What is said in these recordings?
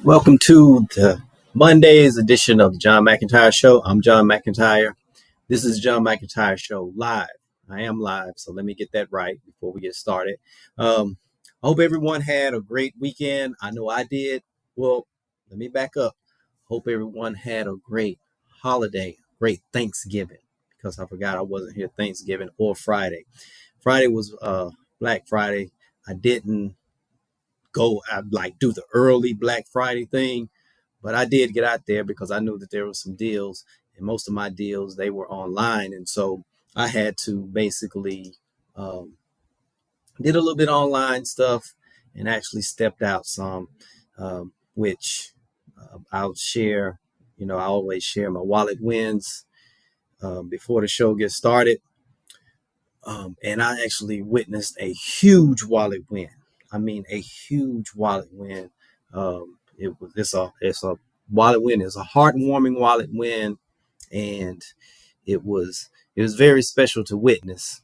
Welcome to the Monday's edition of the John McEntyre Show. I'm John McEntyre. This is John McEntyre Show live. I am live, so let me get that right before we get started. I hope everyone had a great weekend. I know I did. Well, let me back up. Hope everyone had a great holiday, great Thanksgiving, because I forgot I wasn't here Thanksgiving or Friday. Friday was Black Friday. I didn't do the early Black Friday thing, but I did get out there because I knew that there were some deals, and most of my deals, they were online. And so I had to basically did a little bit of online stuff and actually stepped out some, which I'll share. I always share my wallet wins before the show gets started. And I actually witnessed a huge wallet win. I mean, a huge wallet win. It's a wallet win. It's a heartwarming wallet win, and it was very special to witness.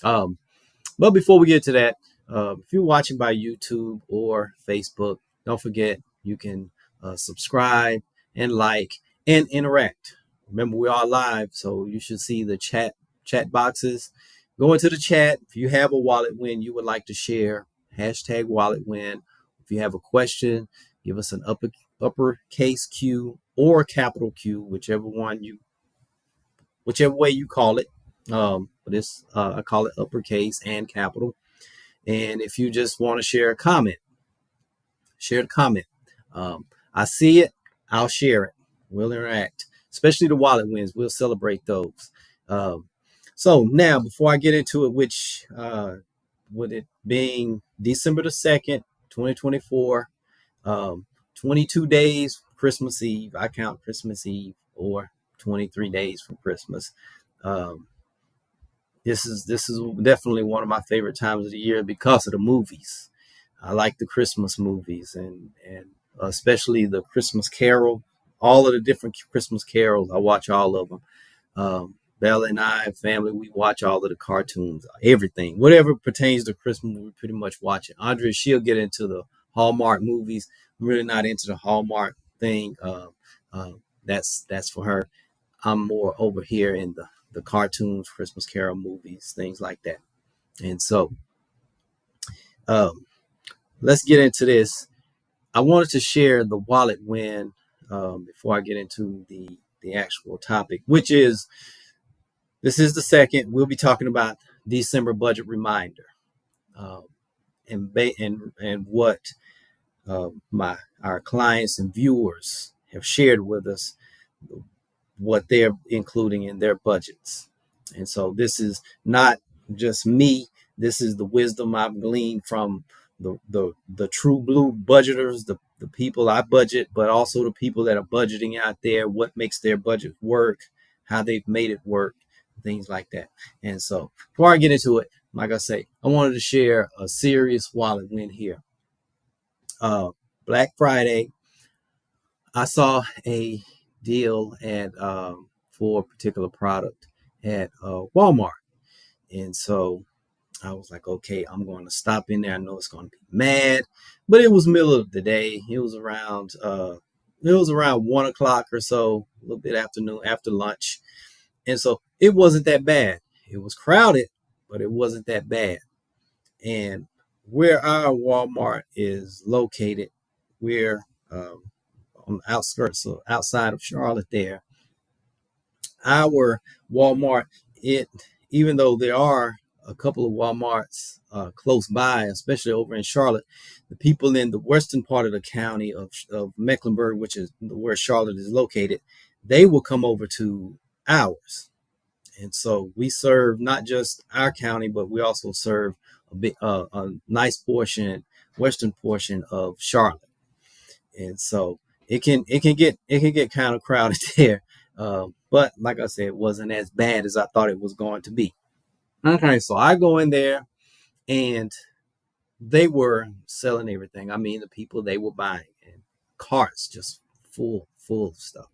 But before we get to that, if you're watching by YouTube or Facebook, don't forget you can subscribe and like and interact. Remember, we are live, so you should see the chat boxes. Go into the chat. If you have a wallet win you would like to share, hashtag wallet win. If you have a question, give us an uppercase Q or capital Q, whichever way you call it. I call it uppercase and capital. And if you just want to share a comment, share the comment. I see it, I'll share it. We'll interact, especially the wallet wins. We'll celebrate those. So now, before I get into it, which with it being December the 2nd, 2024, 22 days Christmas Eve. I count Christmas Eve, or 23 days from Christmas. This is definitely one of my favorite times of the year because of the movies. I like the Christmas movies, and especially the Christmas Carol. All of the different Christmas carols, I watch all of them. Bella and I, family, we watch all of the cartoons, everything. Whatever pertains to Christmas, we pretty much watch it. Andrea, she'll get into the Hallmark movies. I'm really not into the Hallmark thing. That's for her. I'm more over here in the cartoons, Christmas Carol movies, things like that. And so let's get into this. I wanted to share the wallet win before I get into the actual topic, which is, this is the second. We'll be talking about December budget reminder, and what our clients and viewers have shared with us, what they're including in their budgets. And so this is not just me. This is the wisdom I've gleaned from the true blue budgeters, the people I budget, but also the people that are budgeting out there, what makes their budget work, how they've made it work, things like that. And so before I get into it, like I say, I wanted to share a serious wallet win here. Black Friday, I saw a deal at for a particular product at Walmart. And so I was like, okay, I'm going to stop in there. I know it's going to be mad, but it was middle of the day. It was around 1 o'clock or so, a little bit afternoon, after lunch. And so it wasn't that bad. It was crowded, but it wasn't that bad. And where our Walmart is located, we're on the outskirts, so outside of Charlotte there. Our Walmart, even though there are a couple of Walmarts close by, especially over in Charlotte, the people in the western part of the county of Mecklenburg, which is where Charlotte is located, they will come over to ours. And so we serve not just our county, but we also serve a nice portion, western portion of Charlotte. And so it can get kind of crowded there. But like I said, it wasn't as bad as I thought it was going to be. Okay, so I go in there, and they were selling everything. I mean, the people, they were buying, and carts just full of stuff.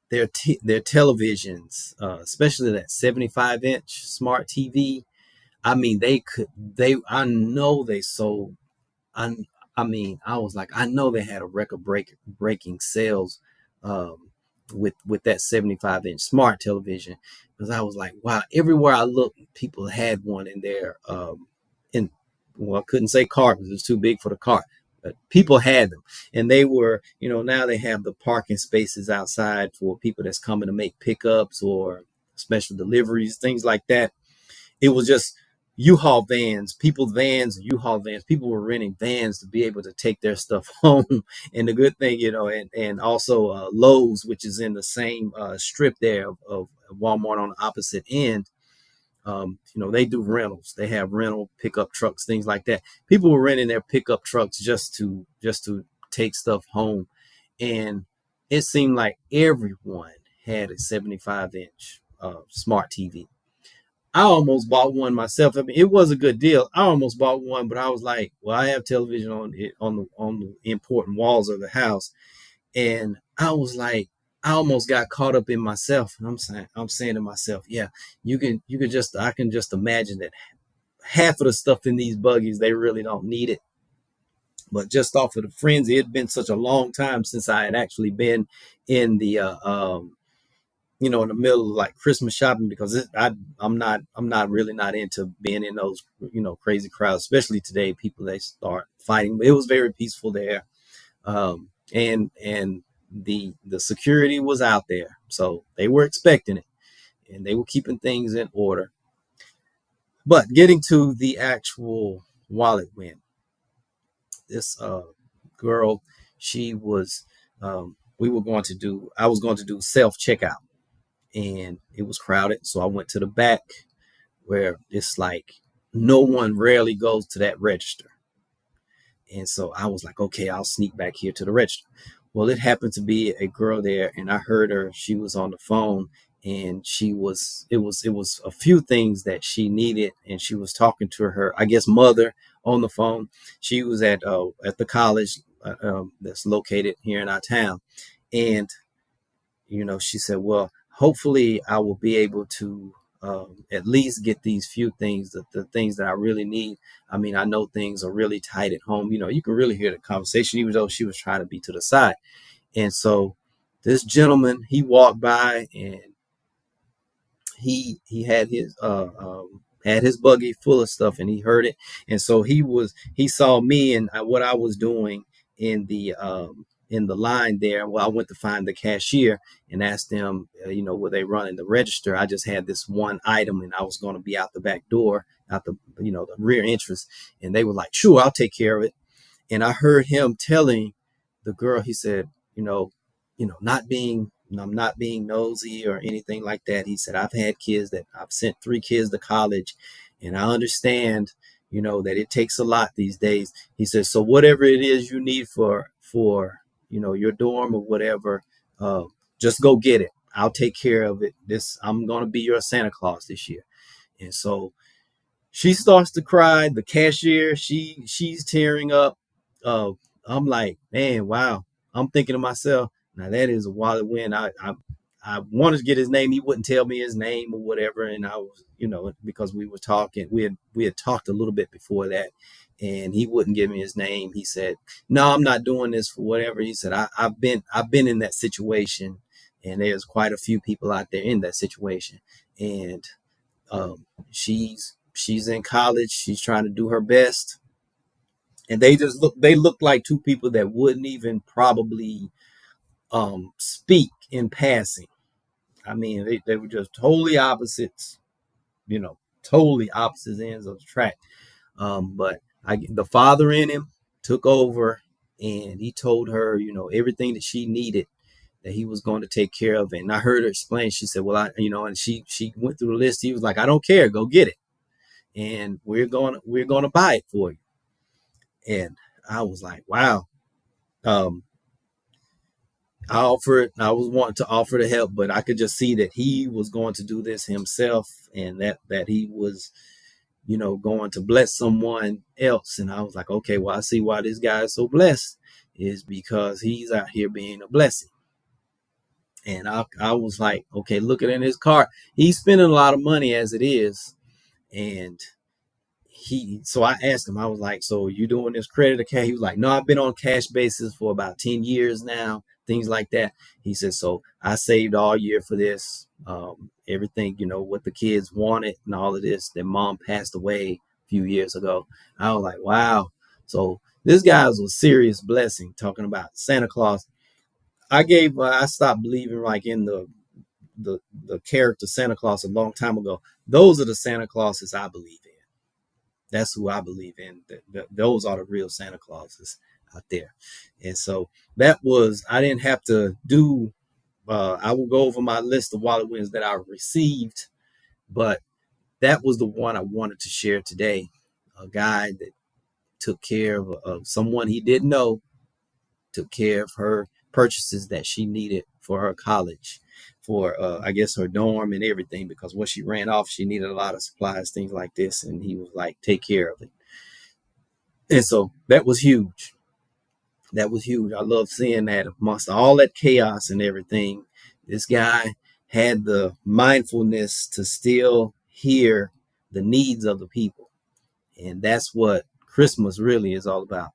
Their televisions, especially that 75-inch smart TV. I mean, I know they sold. I mean, I was like, I know they had a breaking sales with that 75-inch smart television, because I was like, wow, everywhere I looked, people had one in there. In Well, I couldn't say car because it was too big for the car, but people had them, and they were, now they have the parking spaces outside for people that's coming to make pickups or special deliveries, things like that. It was just U-Haul vans, people's vans, U-Haul vans. People were renting vans to be able to take their stuff home. And the good thing, and also Lowe's, which is in the same strip there of Walmart on the opposite end. They do rentals. They have rental pickup trucks, things like that. People were renting their pickup trucks just to take stuff home, and it seemed like everyone had a 75-inch smart TV. I almost bought one myself. I mean, it was a good deal. I almost bought one, but I was like, well, I have television on it on the important walls of the house, and I was like, I almost got caught up in myself. And I'm saying to myself, yeah, I can just imagine that half of the stuff in these buggies, they really don't need it. But just off of the frenzy, it had been such a long time since I had actually been in the in the middle of like Christmas shopping, because I'm not really not into being in those crazy crowds, especially today. People, they start fighting. It was very peaceful there, and the security was out there, so they were expecting it, and they were keeping things in order. But getting to the actual wallet win, this girl, she was I was going to do self checkout, and it was crowded. So I went to the back where it's like no one rarely goes to that register. And so I was like, okay, I'll sneak back here to the register. Well, it happened to be a girl there, and I heard her. She was on the phone, and it was a few things that she needed, and she was talking to her, I guess, mother on the phone. She was at the college that's located here in our town, and she said, well, hopefully I will be able to at least get these few things, the things that I really need. I mean, I know things are really tight at home. You can really hear the conversation, even though she was trying to be to the side. And so this gentleman, he walked by, and he had his buggy full of stuff, and he heard it. And so he saw me and what I was doing in the line there. Well, I went to find the cashier and asked them, were they running the register? I just had this one item, and I was going to be out the back door, out the rear entrance. And they were like, sure, I'll take care of it. And I heard him telling the girl, he said, I'm not being nosy or anything like that. He said, I've sent 3 kids to college, and I understand, that it takes a lot these days. He says, so whatever it is you need for your dorm or whatever, just go get it. I'll take care of it. I'm going to be your Santa Claus this year. And so she starts to cry. The cashier, she's tearing up. I'm like, man, wow. I'm thinking to myself, now that is a wallet win. I wanted to get his name. He wouldn't tell me his name or whatever, and I was, because we were talking, we had talked a little bit before that, and he wouldn't give me his name. He said, no, I'm not doing this for whatever. He said, I've been in that situation, and there's quite a few people out there in that situation, and she's in college. She's trying to do her best, and they look like two people that wouldn't even probably speak in passing. I mean, they were just totally opposites, totally opposite ends of the track. But the father in him took over, and he told her, everything that she needed, that he was going to take care of it. And I heard her explain. She said, well, and she went through the list. He was like, I don't care, go get it, and we're gonna buy it for you. And I was like, wow. I was wanting to offer to help, but I could just see that he was going to do this himself, and that he was, going to bless someone else. And I was like, okay, well, I see why this guy is so blessed, is because he's out here being a blessing. And I was like, okay, looking at his car, he's spending a lot of money as it is. And so I asked him, I was like, so you doing this credit or cash? He was like, no, I've been on cash basis for about 10 years now, things like that. He said, so I saved all year for this. Everything, what the kids wanted and all of this. Their mom passed away a few years ago. I was like, wow. So this guy was a serious blessing talking about Santa Claus. I stopped believing like in the character Santa Claus a long time ago. Those are the Santa Clauses I believe in. That's who I believe in. Those are the real Santa Clauses out there. And so I didn't have to do, I will go over my list of wallet wins that I received, but that was the one I wanted to share today. A guy that took care of someone he didn't know, took care of her purchases that she needed for her college, for I guess her dorm and everything, because when she ran off, she needed a lot of supplies, things like this, and he was like, take care of it. And so that was huge. That was huge. I love seeing that amongst all that chaos and everything. This guy had the mindfulness to still hear the needs of the people. And that's what Christmas really is all about.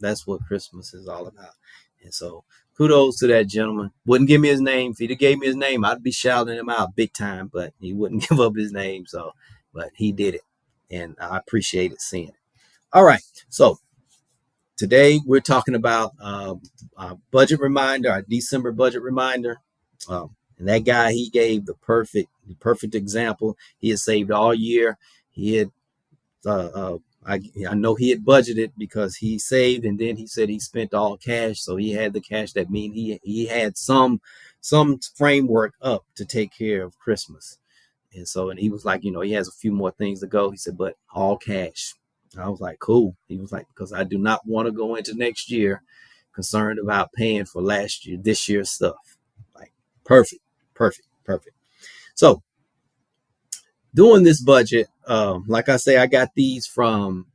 That's what Christmas is all about. And so kudos to that gentleman. Wouldn't give me his name. If he'd have gave me his name, I'd be shouting him out big time, but he wouldn't give up his name. So, but he did it. And I appreciated seeing it. All right. So today we're talking about our budget reminder, our December budget reminder. And that guy, he gave the perfect example. He had saved all year. He had I know he had budgeted because he saved, and then he said he spent all cash, so he had the cash. That means he had some framework up to take care of Christmas, and he was like, he has a few more things to go. He said, but all cash. I was like, cool. He was like, because I do not want to go into next year concerned about paying for this year's stuff. Like perfect. So doing this budget, like I say, I got these from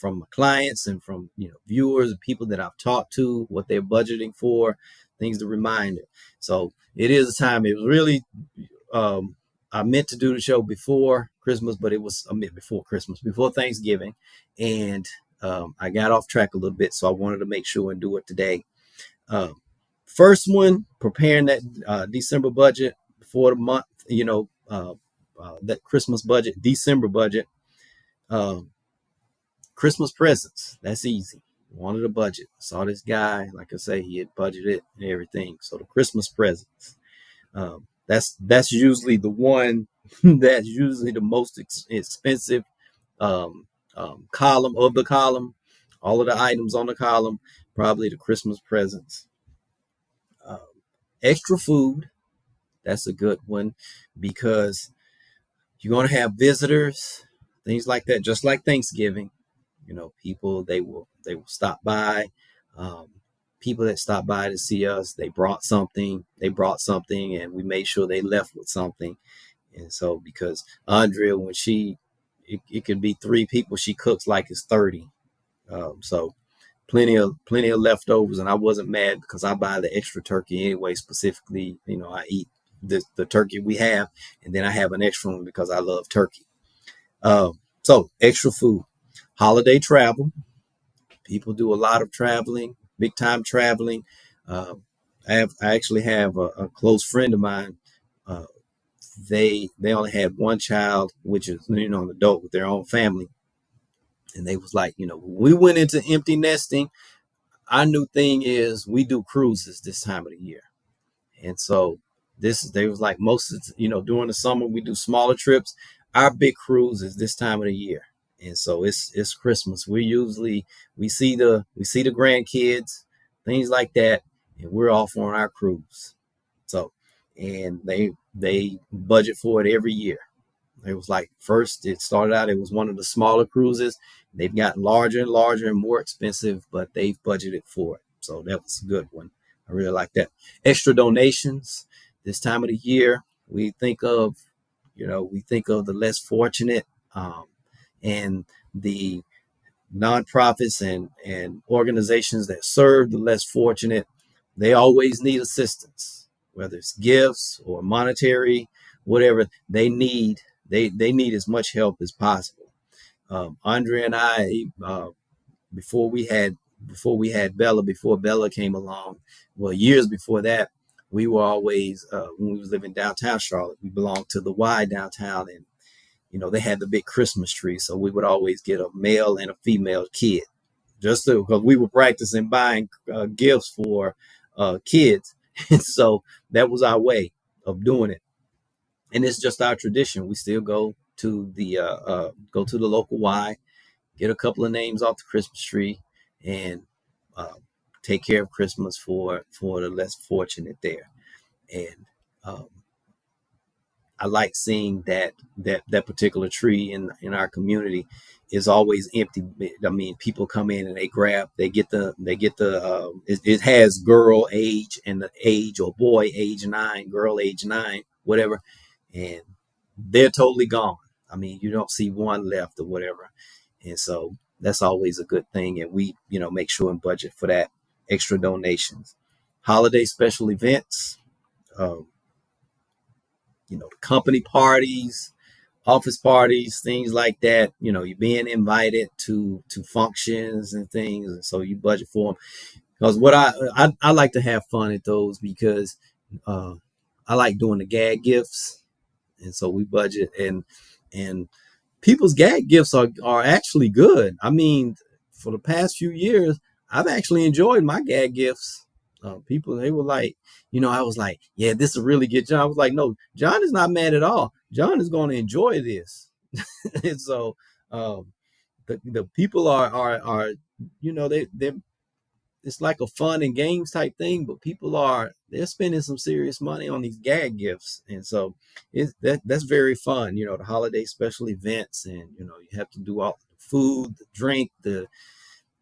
my clients and from viewers and people that I've talked to, what they're budgeting for, things to remind it. So it is a time. It was really I meant to do the show before Christmas, but before Thanksgiving, and I got off track a little bit, so I wanted to make sure and do it today. First one, preparing that December budget before the month, that Christmas budget, December budget, Christmas presents. That's easy. Wanted a budget. Saw this guy, like I say, he had budgeted and everything. So the Christmas presents. That's usually the one that's usually the most expensive column of the column. All of the items on the column, probably the Christmas presents. Extra food. That's a good one because you're going to have visitors, things like that, just like Thanksgiving. People, they will stop by. People that stop by to see us, they brought something, and we made sure they left with something. And so, because Andrea, when it could be 3 people, she cooks like it's 30. So plenty of leftovers, and I wasn't mad because I buy the extra turkey anyway. Specifically, I eat the turkey we have, and then I have an extra one because I love turkey. So extra food. Holiday travel. People do a lot of traveling, big time traveling. I actually have a close friend of mine. They only had one child, which is an adult with their own family, and they was like, we went into empty nesting. Our new thing is we do cruises this time of the year, and so they was like most of during the summer we do smaller trips. Our big cruise is this time of the year. And so it's Christmas. We see the grandkids, things like that, and we're off on our cruise. So, and they budget for it every year. It was like first it started out, it was one of the smaller cruises. They've gotten larger and larger and more expensive, but they've budgeted for it. So that was a good one. I really like that. Extra donations this time of the year. We think of the less fortunate. And the nonprofits and organizations that serve the less fortunate, they always need assistance, whether it's gifts or monetary, whatever they need. They need as much help as possible. Andre and I, before we had Bella, before Bella came along, well, years before that, we were always when we was living downtown Charlotte, we belonged to the Y downtown, and they had the big Christmas tree, so we would always get a male and a female kid, just because we were practicing buying gifts for kids, and so that was our way of doing it, and it's just our tradition. We still go to the local Y, get a couple of names off the Christmas tree, and uh, take care of Christmas for the less fortunate there. And um, I like seeing that particular tree in our community is always empty. I mean, people come in and it has girl age and the age, or boy age 9, girl age 9, whatever, and they're totally gone. I mean, you don't see one left or whatever, and so that's always a good thing. And we make sure and budget for that, extra donations, holiday special events. Um, the company parties, office parties, things like that. You're being invited to functions and things, and so you budget for them. Because what I like to have fun at those, because uh, I like doing the gag gifts, and so we budget, and people's gag gifts are actually good. I mean, for the past few years, I've actually enjoyed my gag gifts. People, they were like, I was like, yeah, this will really get John. I was like, no, John is not mad at all. John is going to enjoy this. And so um, the people are they it's like a fun and games type thing, but they're spending some serious money on these gag gifts, and so that's very fun. The holiday special events, and you have to do all the food, the drink, the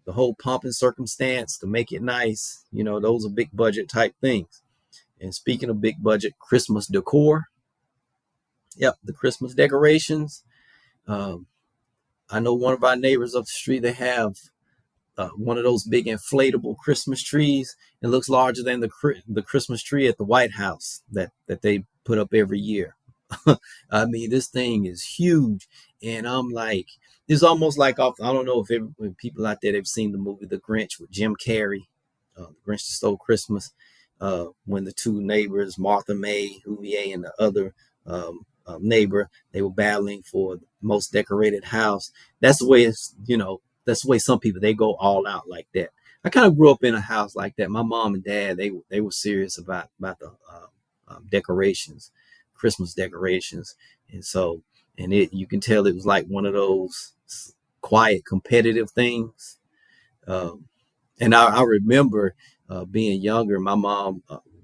whole pomp and circumstance to make it nice. Those are big budget type things. And speaking of big budget, Christmas decor. Yep, the Christmas decorations. Um, I know one of our neighbors up the street, they have one of those big inflatable Christmas trees. It looks larger than the Christmas tree at the White House that they put up every year. I mean, this thing is huge, and I'm like, it's almost like I don't know if people out there have seen the movie The Grinch with Jim Carrey, The Grinch That Stole Christmas, when the two neighbors, Martha May Huvier and the other neighbor, they were battling for the most decorated house. That's the way that's the way some people, they go all out like that. I kind of grew up in a house like that. My mom and dad, they were serious about the decorations, Christmas decorations, and so you can tell it was like one of those quiet competitive things. Um, and I remember being younger. My mom,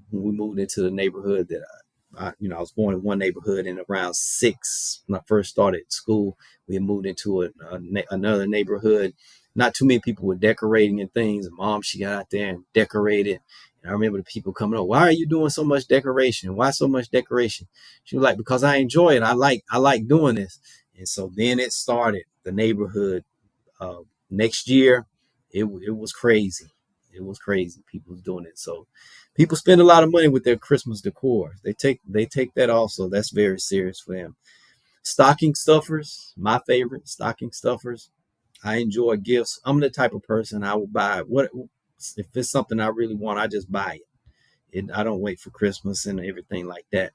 when we moved into the neighborhood that I was born in one neighborhood, and around 6, when I first started school, we had moved into another neighborhood. Not too many people were decorating and things. And Mom, she got out there and decorated. And I remember the people coming up, why are you doing so much decoration? Why so much decoration? She was like, because I enjoy it. I like doing this. And so then it started, the neighborhood. Next year, it was crazy. It was crazy. People was doing it. So people spend a lot of money with their Christmas decor. They take that also. That's very serious for them. Stocking stuffers, my favorite, stocking stuffers. I enjoy gifts. I'm the type of person, I will buy what if it's something I really want, I just buy it. I don't wait for Christmas and everything like that.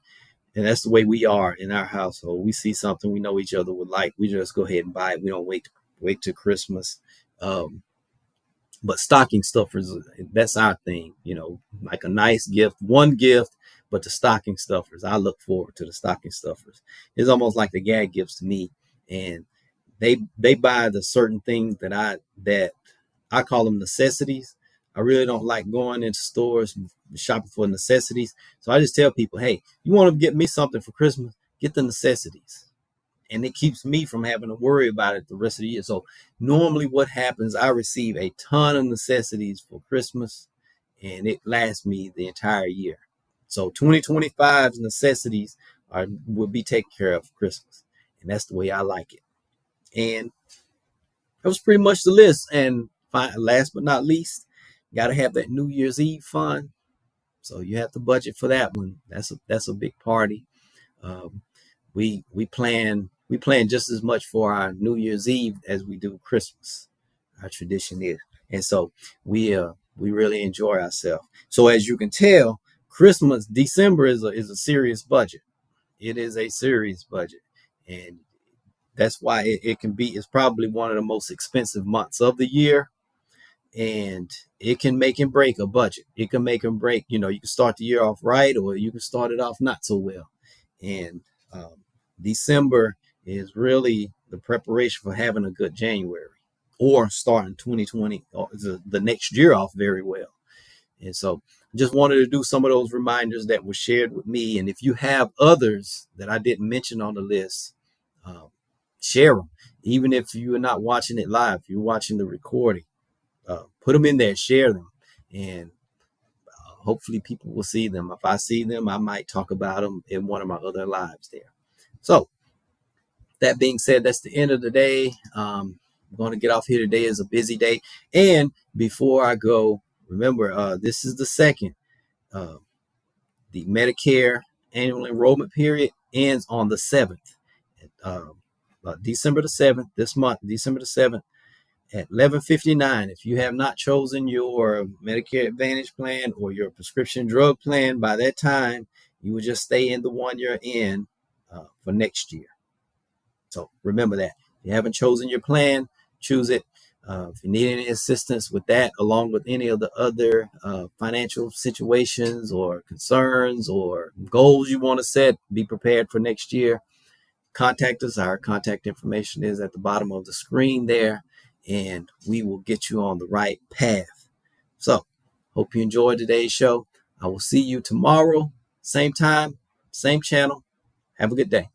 And that's the way we are in our household. We see something we know each other would like, we just go ahead and buy it. We don't wait till Christmas. Um, but stocking stuffers, that's our thing. Like a nice gift, one gift, but the stocking stuffers, I look forward to the stocking stuffers. It's almost like the gag gifts to me, and they buy the certain things that I call them necessities. I really don't like going into stores shopping for necessities, so I just tell people, hey, you want to get me something for Christmas, get the necessities, and it keeps me from having to worry about it the rest of the year. So normally what happens, I receive a ton of necessities for Christmas, and it lasts me the entire year. So 2025's necessities will be taken care of for Christmas, and that's the way I like it. And that was pretty much the list. And last but not least, got to have that New Year's Eve fun. So you have to budget for that one. That's a big party. Um, we plan. we plan just as much for our New Year's Eve as we do Christmas. Our tradition is, and so we really enjoy ourselves. So as you can tell, December is a serious budget. It is a serious budget, and that's why it's probably one of the most expensive months of the year, and it can make and break a budget. It can make and break. You can start the year off right, or you can start it off not so well. And December is really the preparation for having a good January, or starting 2020 or the next year off very well. And so just wanted to do some of those reminders that were shared with me. And if you have others that I didn't mention on the list, share them. Even if you're not watching it live, you're watching the recording, put them in there, share them. And hopefully people will see them. If I see them, I might talk about them in one of my other lives there. So that being said, that's the end of the day. I'm going to get off here. Today is a busy day. And before I go, remember, this is the second. The Medicare annual enrollment period ends on the 7th. December the 7th, this month, December the 7th at 11:59. If you have not chosen your Medicare Advantage plan or your prescription drug plan by that time, you will just stay in the one you're in for next year. So remember that. If you haven't chosen your plan, choose it. If you need any assistance with that, along with any of the other financial situations or concerns or goals you want to set, be prepared for next year, contact us. Our contact information is at the bottom of the screen there, and we will get you on the right path. So, hope you enjoyed today's show. I will see you tomorrow, same time, same channel. Have a good day.